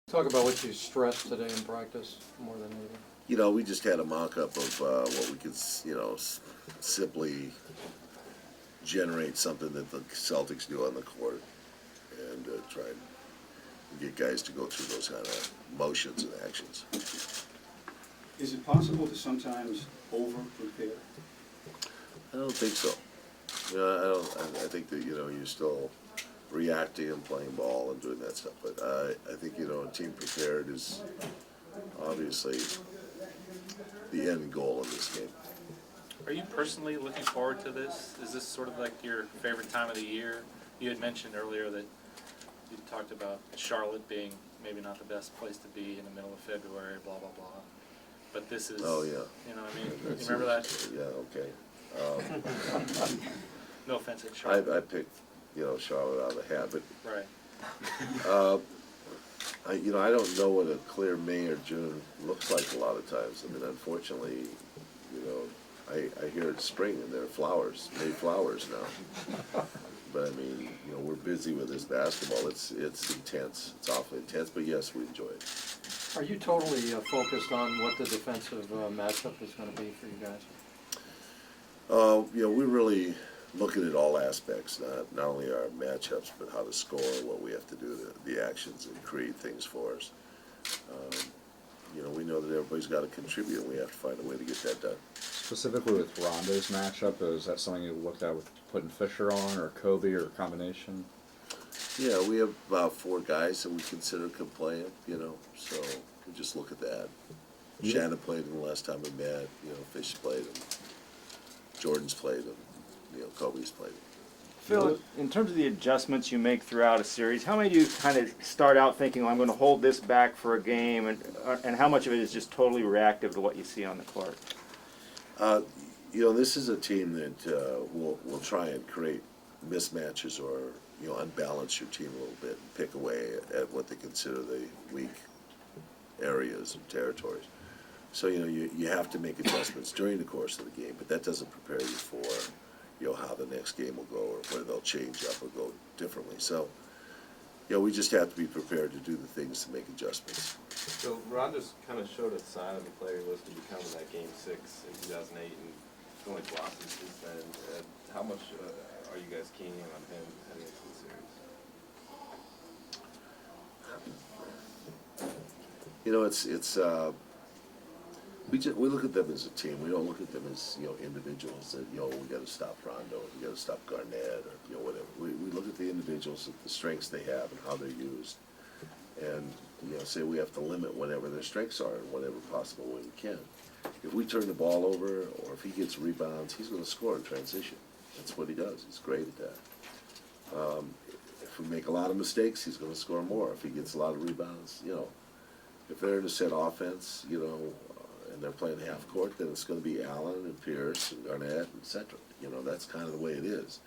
Talk about what you stressed today in practice more than anything. You know, we just had a mock-up of what we could, simply generate something that the Celtics do on the court and try and get guys to go through those kind of motions and actions. Is it possible to sometimes over-prepare? I don't think so. I think that, you're still reacting and playing ball and doing that stuff. But I think, a team prepared is obviously the end goal of this game. Are you personally looking forward to this? Is this sort of like your favorite time of the year? You had mentioned earlier that you talked about Charlotte being maybe not the best place to be in the middle of February, blah, blah, blah. But this is, Oh, yeah. you know what I mean? You remember that? Yeah, okay. No offense at Charlotte. I picked, Charlotte out of the hat, but Right. I don't know what a clear May or June looks like a lot of times. I mean, unfortunately, I hear it's spring and there are flowers, May flowers now. But I mean, we're busy with this basketball. It's intense. It's awfully intense, but yes, we enjoy it. Are you totally focused on what the defensive matchup is going to be for you guys? We really looking at all aspects, not only our matchups, but how to score, what we have to do, the actions, and create things for us. We know that everybody's got to contribute, and we have to find a way to get that done. Specifically with Rondo's matchup, is that something you looked at with putting Fisher on, or Kobe, or a combination? Yeah, we have about 4 guys that we consider could play him, so we just look at that. Yeah. Shannon played him the last time we met, Fish played him, Jordan's played him, Kobe's played him. Phil, in terms of the adjustments you make throughout a series, how many do you kind of start out thinking, well, I'm going to hold this back for a game, and how much of it is just totally reactive to what you see on the court? This is a team that will try and create mismatches or, unbalance your team a little bit and pick away at what they consider the weak areas and territories. So, you have to make adjustments during the course of the game, but that doesn't prepare you for, how the next game will go or whether they'll change up or go differently. So, we just have to be prepared to do the things to make adjustments. So Ron just kind of showed a sign of the player he was to become in that Game 6 in 2008 and only blossomed since then. How much are you guys keying in on him heading into the series? We look at them as a team. We don't look at them as individuals that we got to stop Rondo, we got to stop Garnett, or whatever. We look at the individuals, at the strengths they have and how they're used, and say we have to limit whatever their strengths are in whatever possible way we can. If we turn the ball over or if he gets rebounds, he's going to score in transition. That's what he does. He's great at that. If we make a lot of mistakes, he's going to score more. If he gets a lot of rebounds, if they're in a set offense, and they're playing half court, then it's going to be Allen and Pierce and Garnett, etc. That's kind of the way it is.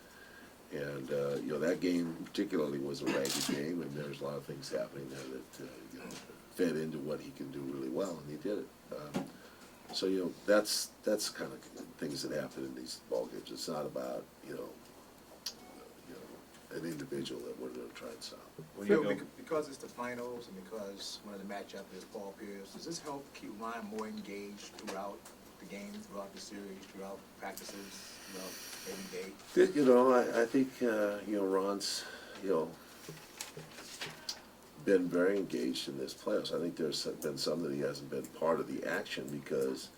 And that game particularly was a ragged game, and there's a lot of things happening there that fed into what he can do really well, and he did it. So that's kind of things that happen in these ball games. It's not about an individual that we're going to try and stop. Phil, because it's the finals and because one of the matchup is Paul Pierce, does this help keep Ryan more engaged throughout the game, throughout the series, throughout practices, every day? I think Ron's been very engaged in this playoffs. I think there's been some that he hasn't been part of the action because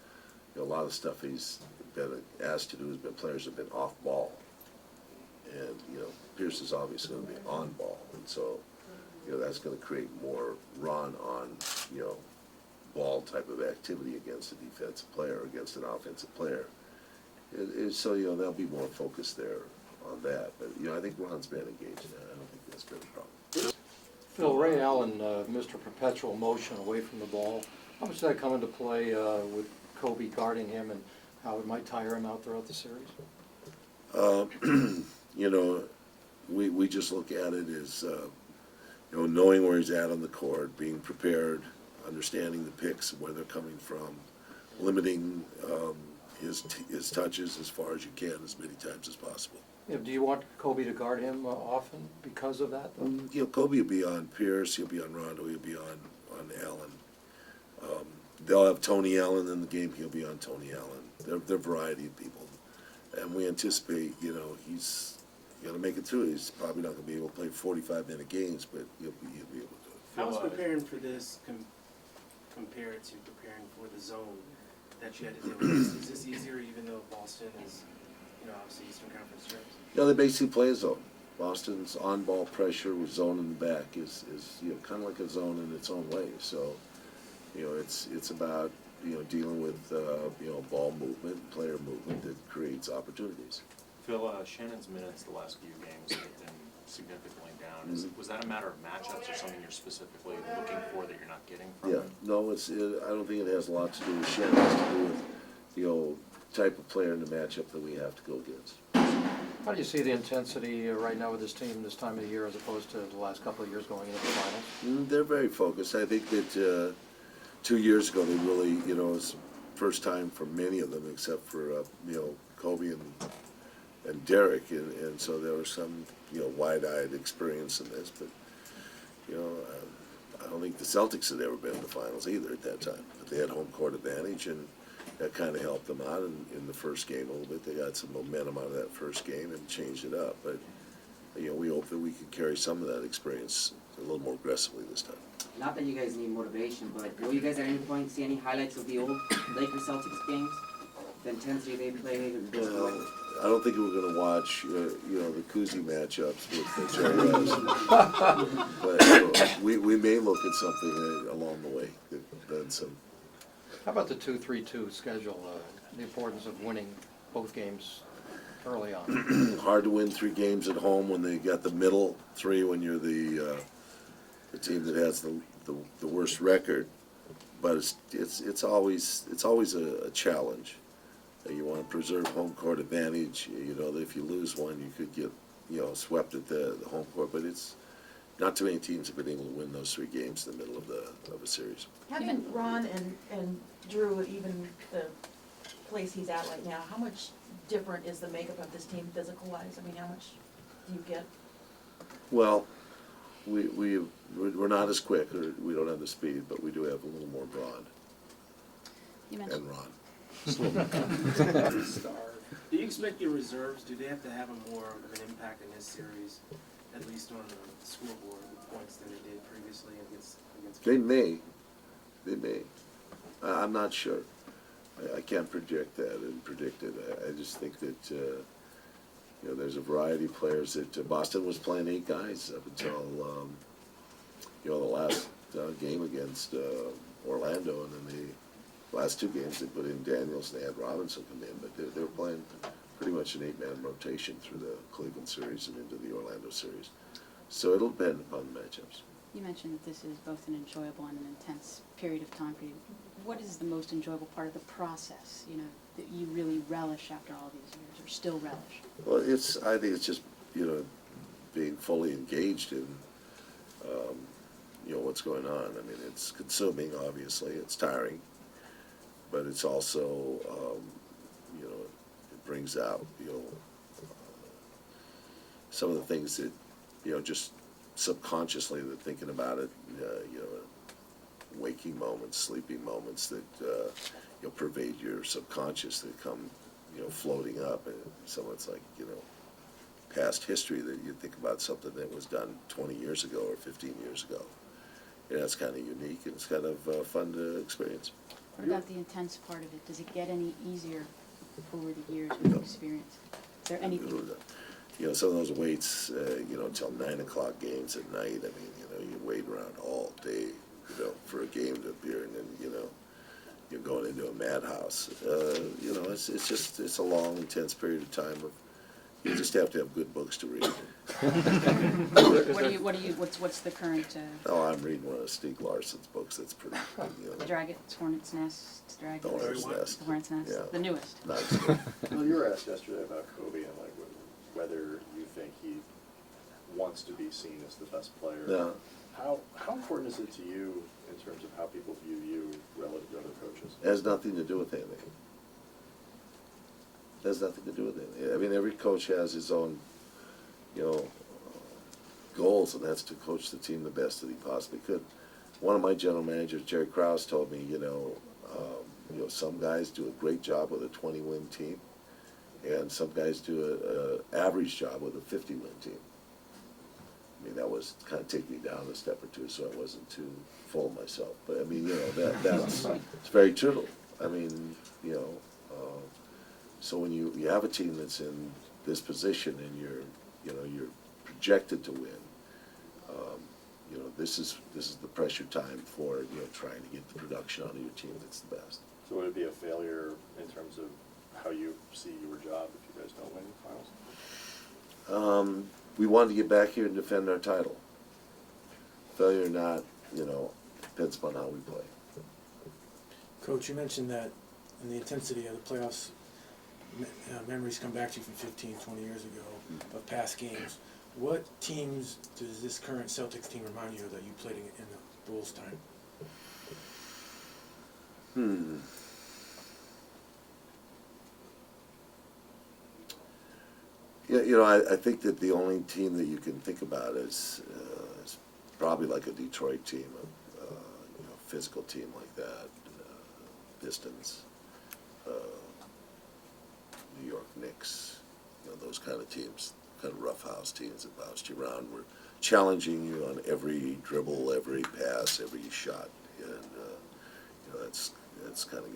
a lot of stuff he's been asked to do has been players that have been off ball. And, Pierce is obviously going to be on ball. And so, that's going to create more run on, ball type of activity against a defensive player, against an offensive player. So, there'll be more focus there on that. But, I think Ron's been engaged in that. I don't think that's been a problem. Phil, Ray Allen, Mr. Perpetual Motion away from the ball. How much does that come into play with Kobe guarding him and how it might tire him out throughout the series? We just look at it as, knowing where he's at on the court, being prepared, understanding the picks and where they're coming from, limiting his touches as far as you can, as many times as possible. Do you want Kobe to guard him often because of that, though? You know, Kobe will be on Pierce, he'll be on Rondo, he'll be on Allen. They'll have Tony Allen in the game, he'll be on Tony Allen. They're a variety of people. And we anticipate, you know, he's going to make it through. He's probably not going to be able to play 45-minute games, but he'll be able to do it. How is preparing for this compared to preparing for the zone that you had to deal with? Is this easier even though Boston is, you know, obviously Eastern Conference champs? You know, they basically play a zone. Boston's on-ball pressure with zone in the back is you know, kind of like a zone in its own way. So, you know, it's about, you know, dealing with, you know, ball movement, player movement that creates opportunities. Phil, Shannon's minutes the last few games have been significantly down. Was that a matter of matchups or something you're specifically looking for that you're not getting from Yeah, him? no, I don't think it has a lot to do with Shannon. It has to do with, you know, type of player in the matchup that we have to go against. How do you see the intensity right now with this team this time of the year as opposed to the last couple of years going into the finals? They're very focused. I think that 2 years ago they really, you know, it was first time for many of them except for, you know, Kobe and Derek, and so there was some, you know, wide-eyed experience in this, but, you know, I don't think the Celtics had ever been in the finals either at that time, but they had home court advantage, and that kind of helped them out in the first game a little bit. They got some momentum out of that first game and changed it up, but, you know, we hope that we can carry some of that experience a little more aggressively this time. Not that you guys need motivation, but will you guys at any point see any highlights of the old Lakers Celtics games? The intensity they played and the Well, I don't think we're going to watch, you know, the koozie matchups with Joe West. But we may look at something along the way. Done some. How about the 2-3-2 schedule, the importance of winning both games early on? Hard to win 3 games at home when they got the middle 3 when you're the team that has the worst record. But it's always a challenge. You want to preserve home court advantage. You know that if you lose one, you could get, you know, swept at the home court. But it's not too many teams have been able to win those 3 games in the middle of a series. Having Ron and Drew, even the place he's at right now, how much different is the makeup of this team physical-wise? I mean, how much do you get? Well, we're not as quick, or we don't have the speed, but we do have a little more Braun You and mentioned Ron. Do you expect your reserves, do they have to have a more of an impact in this series, at least on the scoreboard with points than they did previously against They may. I'm not sure. I can't predict that and predict it. I just think that, you know, there's a variety of players that Boston was playing 8 guys up until, you know, the last game against Orlando, and then the last 2 games they put in Daniels and they had Robinson come in, but they were playing pretty much an 8-man rotation through the Cleveland series and into the Orlando series. So it'll depend upon the matchups. You mentioned that this is both an enjoyable and an intense period of time for you. What is the most enjoyable part of the process, you know, that you really relish after all these years, or still relish? Well, I think it's just, you know, being fully engaged in, you know, what's going on. I mean, it's consuming, obviously, it's tiring, but it's also, you know, it brings out, you know, some of the things that, you know, just subconsciously they're thinking about it, you know, waking moments, sleeping moments that, you know, pervade your subconscious that come, you know, floating up. And so it's like, you know, past history that you think about something that was done 20 years ago or 15 years ago. And that's kind of unique and it's kind of fun to experience. What about the intense part of it? Does it get any easier over the years with No. experience? Is there anything? You know, some of those waits, you know, until 9 o'clock games at night. I mean, you know, you wait around all day, you know, for a game to appear, and then, you know, you're going into a madhouse. You know, it's just, it's a long, intense period of time of, you just have to have good books to read. What's the current, Oh, I'm reading one of Stieg Larsson's books that's pretty, you know. Dragons, Hornet's Nest, Dragons? The Hornet's Nest. The Hornet's Nest, Yeah. the newest. Not as good. Well, you were asked yesterday about Kobe and like whether you think he wants to be seen as the best player. Yeah. How important is it to you in terms of how people view you relative to other coaches? It has nothing to do with anything. has nothing to do with it. I mean, every coach has his own, you know, goals, and that's to coach the team the best that he possibly could. One of my general managers, Jerry Krause, told me, you know, some guys do a great job with a 20-win team, and some guys do a average job with a 50-win team. I mean, that was kind of taking me down a step or two, so I wasn't too full of myself. But I mean, you know, that's it's very true. I mean, you know, so when you have a team that's in this position and you're projected to win, you know, this is the pressure time for, you know, trying to get the production out of your team that's the best. So would it be a failure in terms of how you see your job if you guys don't win the finals? We wanted to get back here and defend our title. Failure or not, you know, depends upon how we play. Coach, you mentioned that in the intensity of the playoffs, memories come back to you from 15, 20 years ago of past games. What teams does this current Celtics team remind you of that you played in the Bulls time? Yeah, you know, I think that the only team that you can think about is probably like a Detroit team, you know, physical team like that, Pistons, New York Knicks, you know, those kind of teams, kind of roughhouse teams that bounced you around, were challenging you on every dribble, every pass, every shot, and you know, that's kind of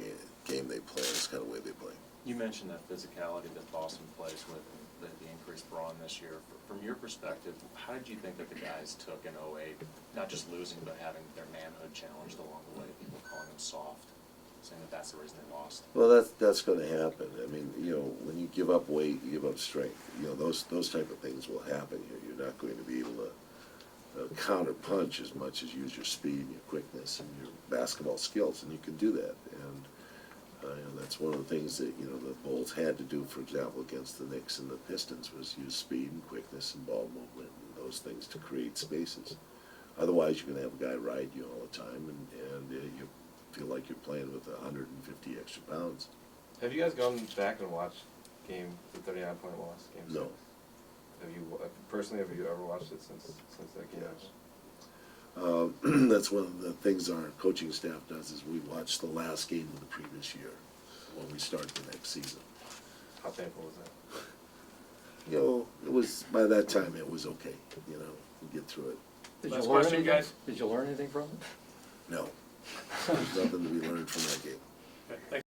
game they play. That's kind of way they play. You mentioned that physicality that Boston plays with, and the increased brawn this year. From your perspective, how did you think that the guys took in 08, not just losing, but having their manhood challenged along the way, people calling them soft, saying that that's the reason they lost? Well, that's going to happen. I mean, you know, when you give up weight, you give up strength. You know, those type of things will happen here. You're not going to be able to counter punch as much as use your speed and your quickness and your basketball skills, and you can do that. And that's one of the things that, you know, the Bulls had to do, for example, against the Knicks and the Pistons, was use speed and quickness and ball movement and those things to create spaces. Otherwise, you're going to have a guy ride you all the time, and you feel like you're playing with 150 extra pounds. Have you guys gone back and watched the 39-point loss, game 6? No. Have you, personally, have you ever watched it since that game? Yes. That's one of the things our coaching staff does, is we watch the last game of the previous year when we start the next season. How painful was that? You know, it was, by that time, it was okay, you know, we get through it. Did Last you learn question, anything? guys. Did you learn anything from it? No, there's nothing to be learned from that game. Thanks.